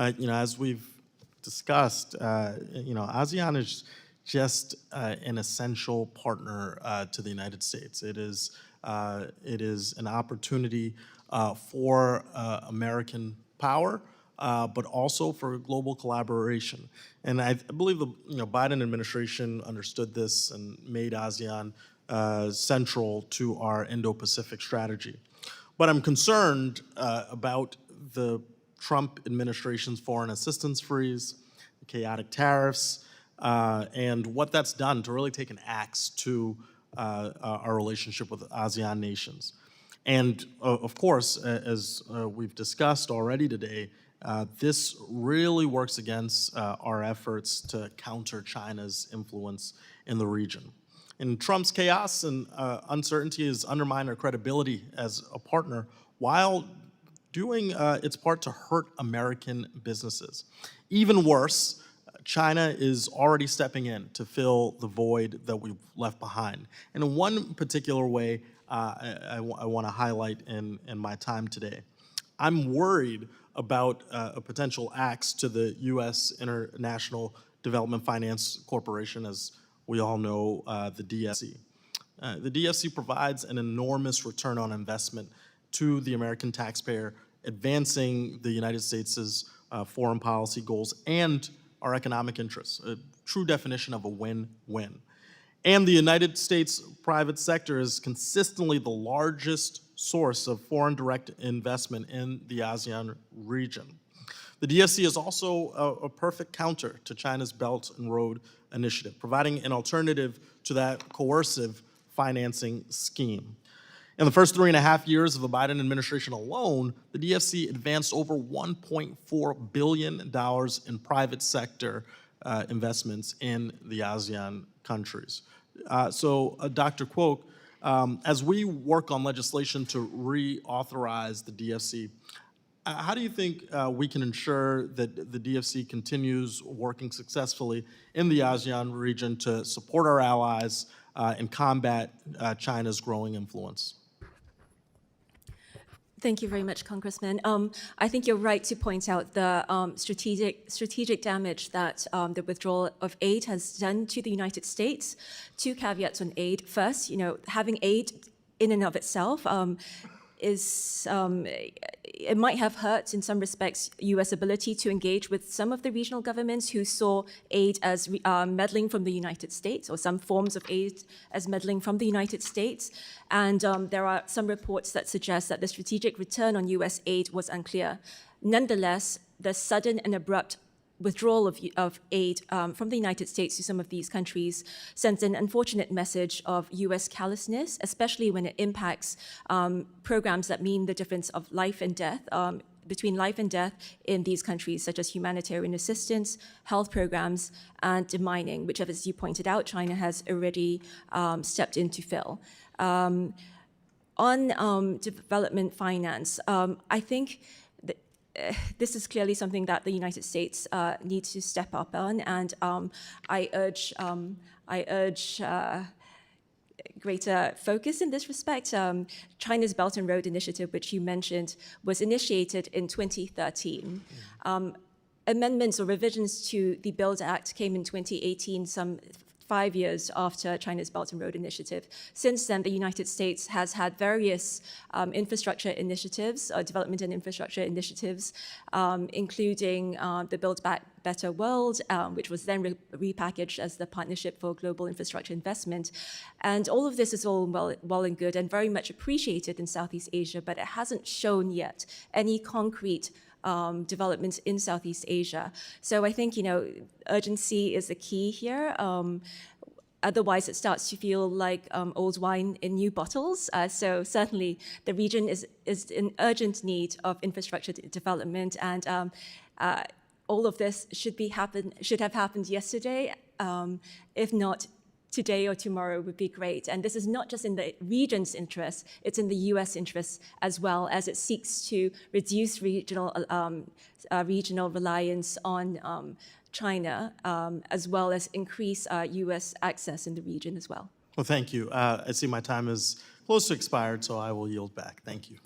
As we've discussed, ASEAN is just an essential partner to the United States. It is an opportunity for American power, but also for global collaboration. And I believe the Biden administration understood this and made ASEAN central to our Indo-Pacific strategy. But I'm concerned about the Trump administration's foreign assistance freeze, chaotic tariffs, and what that's done to really take an axe to our relationship with ASEAN nations. And of course, as we've discussed already today, this really works against our efforts to counter China's influence in the region. And Trump's chaos and uncertainty has undermined our credibility as a partner while doing its part to hurt American businesses. Even worse, China is already stepping in to fill the void that we've left behind. And in one particular way, I want to highlight in my time today. I'm worried about a potential axe to the U.S. International Development Finance Corporation, as we all know, the DFC. The DFC provides an enormous return on investment to the American taxpayer, advancing the United States' foreign policy goals and our economic interests, a true definition of a win-win. And the United States private sector is consistently the largest source of foreign direct investment in the ASEAN region. The DFC is also a perfect counter to China's Belt and Road Initiative, providing an alternative to that coercive financing scheme. In the first 3.5 years of the Biden administration alone, the DFC advanced over $1.4 billion in private sector investments in the ASEAN countries. So, Dr. Kwok, as we work on legislation to reauthorize the DFC, how do you think we can ensure that the DFC continues working successfully in the ASEAN region to support our allies and combat China's growing influence? Thank you very much, Congressman. I think you're right to point out the strategic damage that the withdrawal of aid has done to the United States. Two caveats on aid. First, having aid in and of itself it might have hurt in some respects U.S. ability to engage with some of the regional governments who saw aid as meddling from the United States, or some forms of aid as meddling from the United States. And there are some reports that suggest that the strategic return on U.S. aid was unclear. Nonetheless, the sudden and abrupt withdrawal of aid from the United States to some of these countries sends an unfortunate message of U.S. callousness, especially when it impacts programs that mean the difference of life and death, between life and death in these countries, such as humanitarian assistance, health programs, and demining, which, as you pointed out, China has already stepped in to fill. On development finance, I think this is clearly something that the United States needs to step up on, and I urge greater focus in this respect. China's Belt and Road Initiative, which you mentioned, was initiated in 2013. Amendments or revisions to the BUILD Act came in 2018, some 5 years after China's Belt and Road Initiative. Since then, the United States has had various infrastructure initiatives, development and infrastructure initiatives, including the Build Back Better World, which was then repackaged as the Partnership for Global Infrastructure Investment. And all of this is all well and good and very much appreciated in Southeast Asia, but it hasn't shown yet any concrete developments in Southeast Asia. So I think, urgency is the key here. Otherwise, it starts to feel like old wine in new bottles. So certainly, the region is in urgent need of infrastructure development, and all of this should have happened yesterday, if not today or tomorrow would be great. And this is not just in the region's interest, it's in the US interest as well, as it seeks to reduce regional reliance on China, as well as increase US access in the region as well. Well, thank you. I see my time is close to expired, so I will yield back. Thank you.